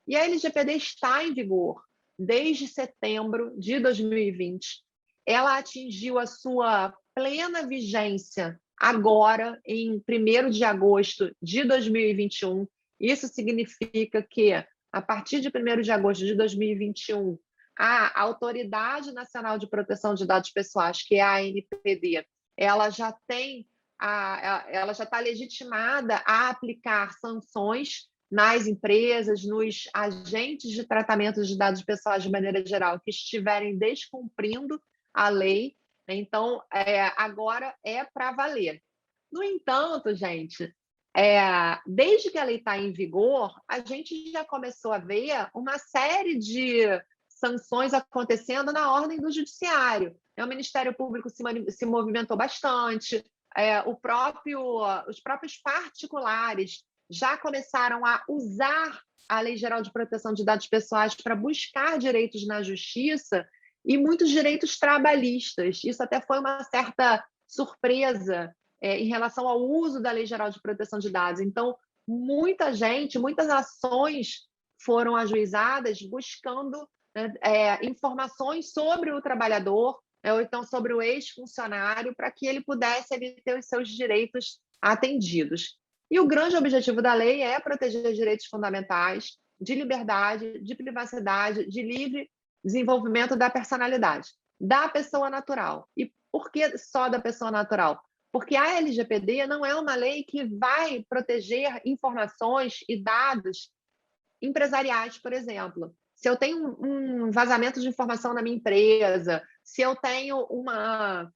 E a LGPD está em vigor desde setembro de 2020. Ela atingiu a sua plena vigência agora, em 1º de agosto de 2021. Isso significa que, a partir de 1º de agosto de 2021, a Autoridade Nacional de Proteção de Dados Pessoais, que é a ANPD, ela já está legitimada a aplicar sanções nas empresas, nos agentes de tratamento de dados pessoais de maneira geral, que estiverem descumprindo a lei. Então, agora é para valer. No entanto, gente, desde que a lei está em vigor, a gente já começou a ver uma série de sanções acontecendo na ordem do judiciário. O Ministério Público se movimentou bastante, os próprios particulares já começaram a usar a Lei Geral de Proteção de Dados Pessoais para buscar direitos na justiça, e muitos direitos trabalhistas. Isso até foi uma certa surpresa em relação ao uso da Lei Geral de Proteção de Dados. Então, muitas ações foram ajuizadas buscando informações sobre o trabalhador, ou então sobre o ex-funcionário, para que ele pudesse ter os seus direitos atendidos. E o grande objetivo da lei é proteger direitos fundamentais de liberdade, de privacidade, de livre desenvolvimento da personalidade, da pessoa natural. E por que só da pessoa natural? Porque a LGPD não é uma lei que vai proteger informações e dados empresariais, por exemplo. Se eu tenho um vazamento de informação na minha empresa, se eu tenho uma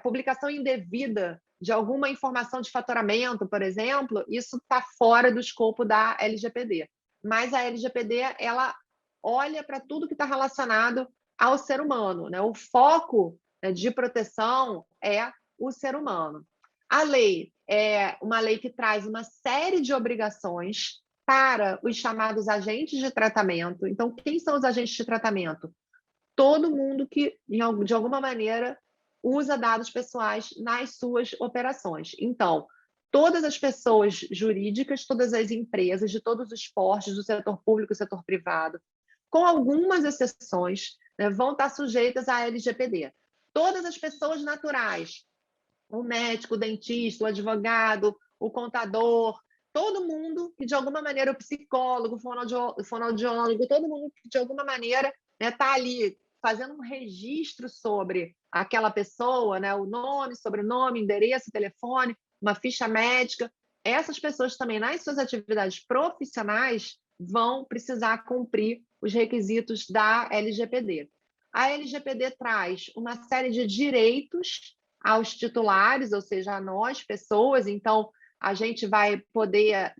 publicação indevida de alguma informação de faturamento, por exemplo, isso está fora do escopo da LGPD. Mas a LGPD, ela olha para tudo que está relacionado ao ser humano, né? O foco, né, de proteção é o ser humano. A lei é uma lei que traz uma série de obrigações para os chamados agentes de tratamento. Então, quem são os agentes de tratamento? Todo mundo que, de alguma maneira, usa dados pessoais nas suas operações. Então, todas as pessoas jurídicas, todas as empresas de todos os portes, do setor público e setor privado, com algumas exceções, né, vão estar sujeitas à LGPD. Todas as pessoas naturais, o médico, o dentista, o advogado, o contador, todo mundo que, de alguma maneira, o psicólogo, o fonoaudiólogo, todo mundo que, de alguma maneira, está ali fazendo um registro sobre aquela pessoa, né, o nome, sobrenome, endereço, telefone, uma ficha médica. Essas pessoas também, nas suas atividades profissionais, vão precisar cumprir os requisitos da LGPD. A LGPD traz uma série de direitos aos titulares, ou seja, a nós, pessoas. Então, a gente vai poder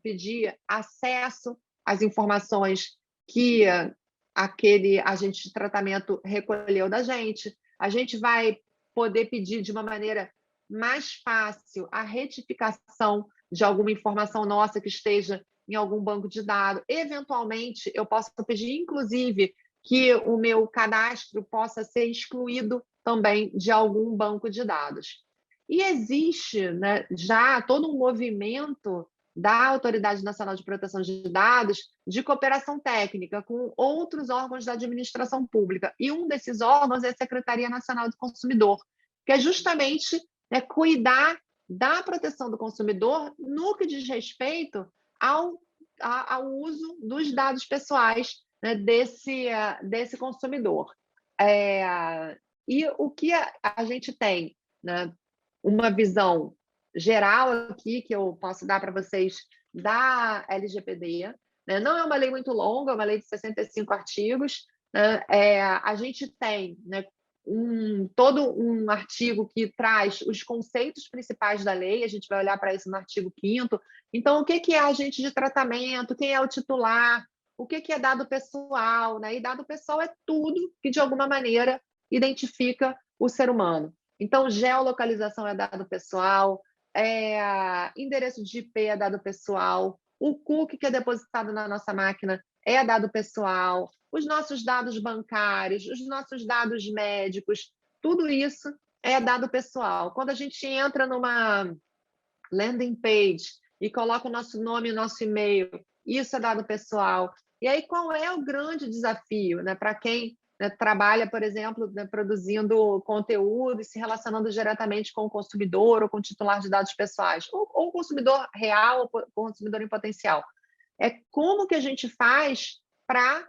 pedir acesso às informações que aquele agente de tratamento recolheu da gente. A gente vai poder pedir de uma maneira mais fácil a retificação de alguma informação nossa que esteja em algum banco de dados. Eventualmente, eu posso pedir, inclusive, que o meu cadastro possa ser excluído também de algum banco de dados. E existe, né, já todo um movimento da Autoridade Nacional de Proteção de Dados de cooperação técnica com outros órgãos da administração pública. E um desses órgãos é a Secretaria Nacional do Consumidor, que é justamente, né, cuidar da proteção do consumidor no que diz respeito ao uso dos dados pessoais, né, desse consumidor. E o que a gente tem, né, uma visão geral aqui, que eu posso dar para vocês da LGPD, né? Não é uma lei muito longa, é uma lei de 65 artigos, né? A gente tem, né, todo um artigo que traz os conceitos principais da lei, a gente vai olhar para isso no artigo 5º. Então, o que é agente de tratamento, quem é o titular, o que é dado pessoal, né? E dado pessoal é tudo que, de alguma maneira, identifica o ser humano. Então, geolocalização é dado pessoal, endereço de IP é dado pessoal, o cookie que é depositado na nossa máquina é dado pessoal, os nossos dados bancários, os nossos dados médicos, tudo isso é dado pessoal. Quando a gente entra numa landing page e coloca o nosso nome e o nosso e-mail, isso é dado pessoal. E aí, qual é o grande desafio, né, para quem, né, trabalha, por exemplo, né, produzindo conteúdo e se relacionando diretamente com o consumidor ou com o titular de dados pessoais, ou o consumidor real ou consumidor em potencial? É como que a gente faz para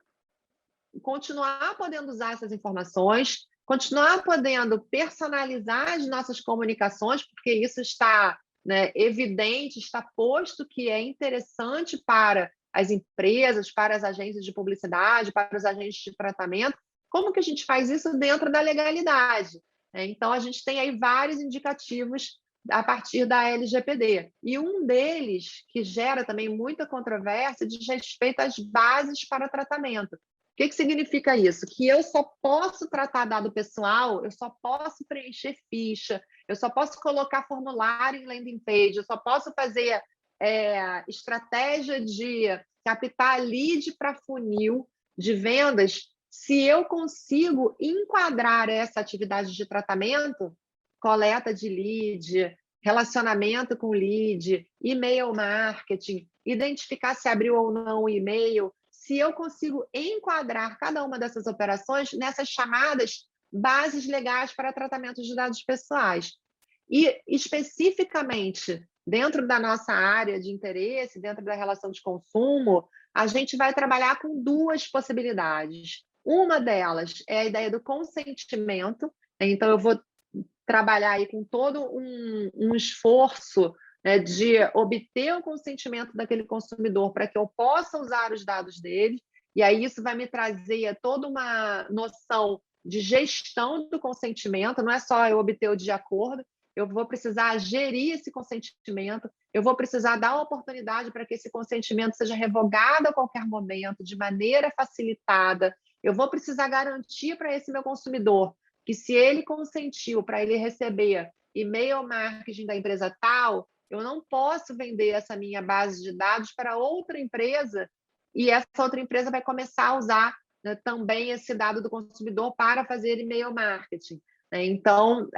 continuar podendo usar essas informações, continuar podendo personalizar as nossas comunicações, porque isso está, né, evidente, está posto que é interessante para as empresas, para as agências de publicidade, para os agentes de tratamento. Como que a gente faz isso dentro da legalidade? Então, a gente tem aí vários indicativos a partir da LGPD. E um deles, que gera também muita controvérsia, diz respeito às bases para tratamento. O que significa isso? Que eu só posso tratar dado pessoal, eu só posso preencher ficha, eu só posso colocar formulário em landing page, eu só posso fazer estratégia de captar lead para funil de vendas se eu consigo enquadrar essa atividade de tratamento, coleta de lead, relacionamento com lead, e-mail marketing, identificar se abriu ou não o e-mail, se eu consigo enquadrar cada uma dessas operações nessas chamadas bases legais para tratamento de dados pessoais. E, especificamente, dentro da nossa área de interesse, dentro da relação de consumo, a gente vai trabalhar com duas possibilidades. Uma delas é a ideia do consentimento, então eu vou trabalhar aí com todo um esforço, né, de obter o consentimento daquele consumidor para que eu possa usar os dados dele, e aí isso vai me trazer toda uma noção de gestão do consentimento, não é só eu obter o de acordo, eu vou precisar gerir esse consentimento, eu vou precisar dar oportunidade para que esse consentimento seja revogado a qualquer momento, de maneira facilitada, eu vou precisar garantir para esse meu consumidor que se ele consentiu para ele receber e-mail marketing da empresa tal, eu não posso vender essa minha base de dados para outra empresa e essa outra empresa vai começar a usar, né, também esse dado do consumidor para fazer e-mail marketing. Então,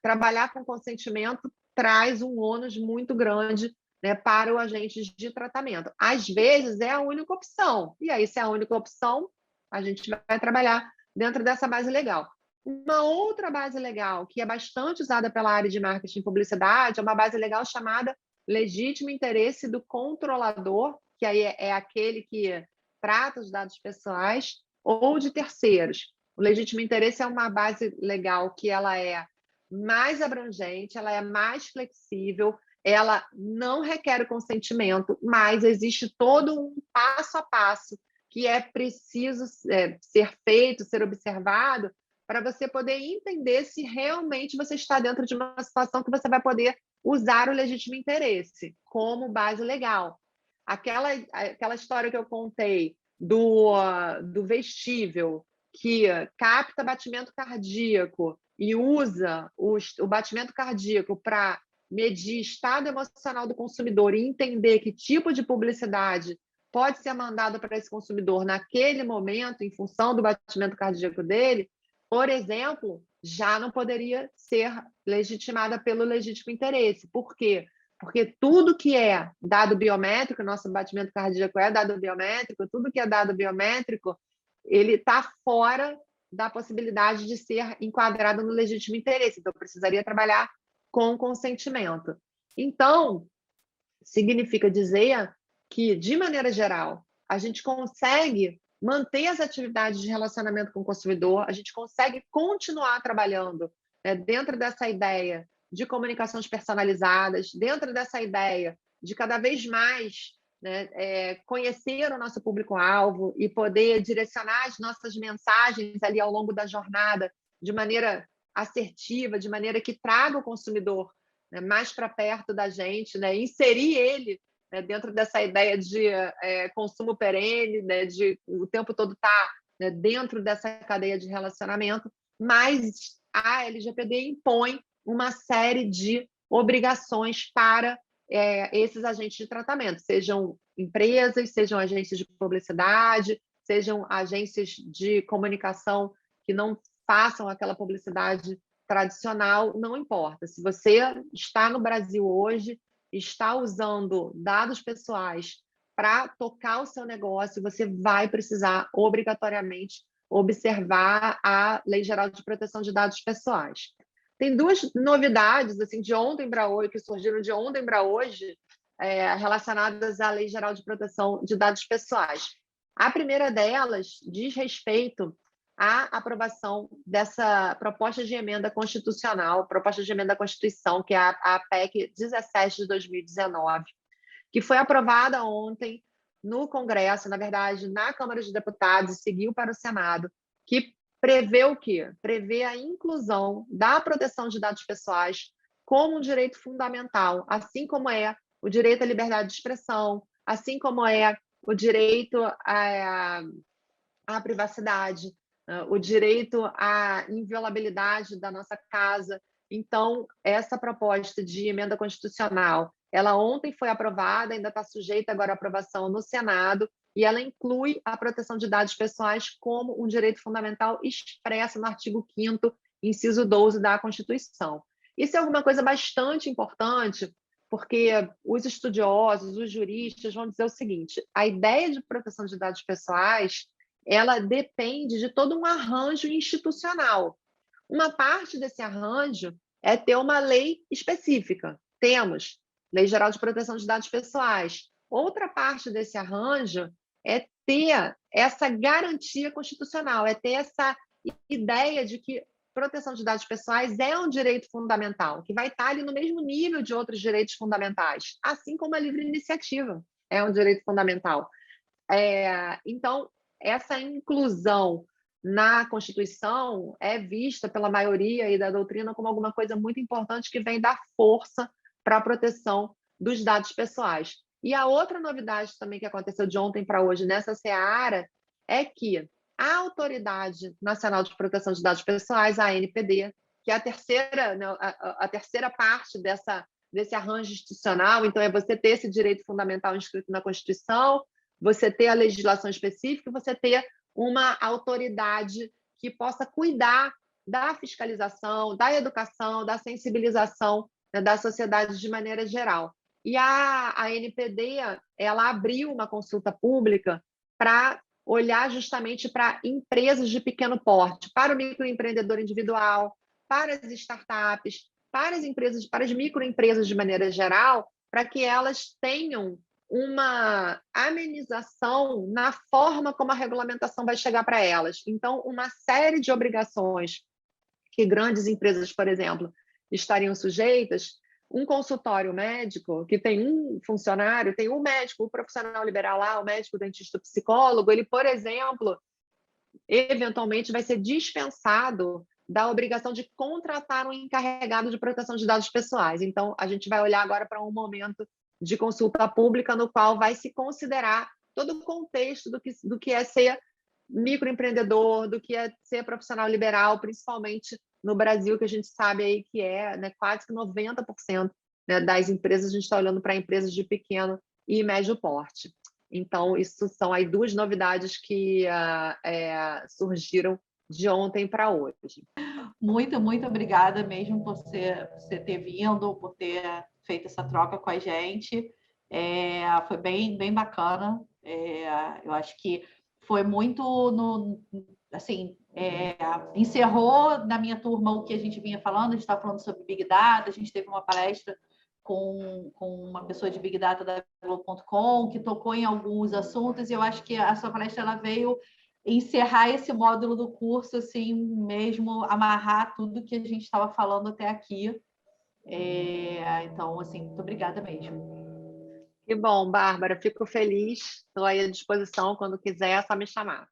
trabalhar com consentimento traz um ônus muito grande, né, para o agente de tratamento. Às vezes é a única opção, e aí se é a única opção, a gente vai trabalhar dentro dessa base legal. Uma outra base legal que é bastante usada pela área de marketing e publicidade é uma base legal chamada legítimo interesse do controlador, que aí é aquele que trata os dados pessoais, ou de terceiros. O legítimo interesse é uma base legal que ela é mais abrangente, ela é mais flexível, ela não requer o consentimento, mas existe todo um passo a passo que é preciso ser feito, ser observado, para você poder entender se realmente você está dentro de uma situação que você vai poder usar o legítimo interesse como base legal. Aquela história que eu contei do vestível, que capta batimento cardíaco e usa o batimento cardíaco para medir estado emocional do consumidor e entender que tipo de publicidade pode ser mandado para esse consumidor naquele momento, em função do batimento cardíaco dele, por exemplo, já não poderia ser legitimada pelo legítimo interesse. Por quê? Porque tudo que é dado biométrico, nosso batimento cardíaco é dado biométrico, tudo que é dado biométrico, ele está fora da possibilidade de ser enquadrado no legítimo interesse. Então, eu precisaria trabalhar com consentimento. Então, significa dizer que, de maneira geral, a gente consegue manter as atividades de relacionamento com o consumidor, a gente consegue continuar trabalhando, né, dentro dessa ideia de comunicações personalizadas, dentro dessa ideia de cada vez mais, né, conhecer o nosso público-alvo e poder direcionar as nossas mensagens ali ao longo da jornada de maneira assertiva, de maneira que traga o consumidor, né, mais para perto da gente, né, inserir ele, né, dentro dessa ideia de consumo perene, né, de o tempo todo estar, né, dentro dessa cadeia de relacionamento, mas a LGPD impõe uma série de obrigações para esses agentes de tratamento, sejam empresas, sejam agências de publicidade, sejam agências de comunicação que não façam aquela publicidade tradicional, não importa. Se você está no Brasil hoje, está usando dados pessoais para tocar o seu negócio, você vai precisar obrigatoriamente observar a Lei Geral de Proteção de Dados Pessoais. Tem duas novidades assim de ontem para hoje, que surgiram de ontem para hoje, relacionadas à Lei Geral de Proteção de Dados Pessoais. A primeira delas diz respeito à aprovação dessa proposta de emenda constitucional, proposta de emenda à Constituição, que é a PEC 17 de 2019, que foi aprovada ontem no Congresso, na verdade, na Câmara de Deputados, e seguiu para o Senado, que prevê o quê? Prevê a inclusão da proteção de dados pessoais como um direito fundamental, assim como é o direito à liberdade de expressão, assim como é o direito à privacidade, o direito à inviolabilidade da nossa casa. Então, essa proposta de emenda constitucional, ela ontem foi aprovada, ainda está sujeita agora à aprovação no Senado, e ela inclui a proteção de dados pessoais como um direito fundamental expresso no artigo 5º, inciso 12 da Constituição. Isso é alguma coisa bastante importante, porque os estudiosos, os juristas vão dizer o seguinte: a ideia de proteção de dados pessoais, ela depende de todo um arranjo institucional. Uma parte desse arranjo é ter uma lei específica. Temos Lei Geral de Proteção de Dados Pessoais. Outra parte desse arranjo é ter essa garantia constitucional, é ter essa ideia de que proteção de dados pessoais é um direito fundamental, que vai estar ali no mesmo nível de outros direitos fundamentais, assim como a livre iniciativa é um direito fundamental. Então, essa inclusão na Constituição é vista pela maioria aí da doutrina como alguma coisa muito importante que vem dar força para a proteção dos dados pessoais. E a outra novidade também que aconteceu de ontem para hoje nessa seara é que a Autoridade Nacional de Proteção de Dados Pessoais, a ANPD, que é a terceira, né, a terceira parte desse arranjo institucional, então é você ter esse direito fundamental inscrito na Constituição, você ter a legislação específica, você ter uma autoridade que possa cuidar da fiscalização, da educação, da sensibilização, né, da sociedade de maneira geral. E a ANPD, ela abriu uma consulta pública para olhar justamente para empresas de pequeno porte, para o microempreendedor individual, para as startups, para as empresas, para as microempresas de maneira geral, para que elas tenham uma amenização na forma como a regulamentação vai chegar para elas. Então, uma série de obrigações que grandes empresas, por exemplo, estariam sujeitas, um consultório médico que tem um funcionário, tem um médico, o profissional liberal lá, o médico, o dentista, o psicólogo, ele, por exemplo, eventualmente vai ser dispensado da obrigação de contratar um encarregado de proteção de dados pessoais. Então, a gente vai olhar agora para um momento de consulta pública no qual vai se considerar todo o contexto do que é ser microempreendedor, do que é ser profissional liberal, principalmente no Brasil, que a gente sabe aí que é, né, quase que 90%, né, das empresas, a gente está olhando para empresas de pequeno e médio porte. Então, isso são aí duas novidades que surgiram de ontem para hoje. Muito, muito obrigada mesmo por você ter vindo, por ter feito essa troca com a gente. Foi bem bacana. Eu acho que foi muito assim, encerrou na minha turma o que a gente vinha falando. A gente estava falando sobre Big Data, a gente teve uma palestra com uma pessoa de Big Data da Globo.com, que tocou em alguns assuntos, e eu acho que a sua palestra ela veio encerrar esse módulo do curso, assim, mesmo amarrar tudo que a gente estava falando até aqui. Então, assim, muito obrigada mesmo. Que bom, Bárbara, fico feliz. Estou aí à disposição, quando quiser, é só me chamar.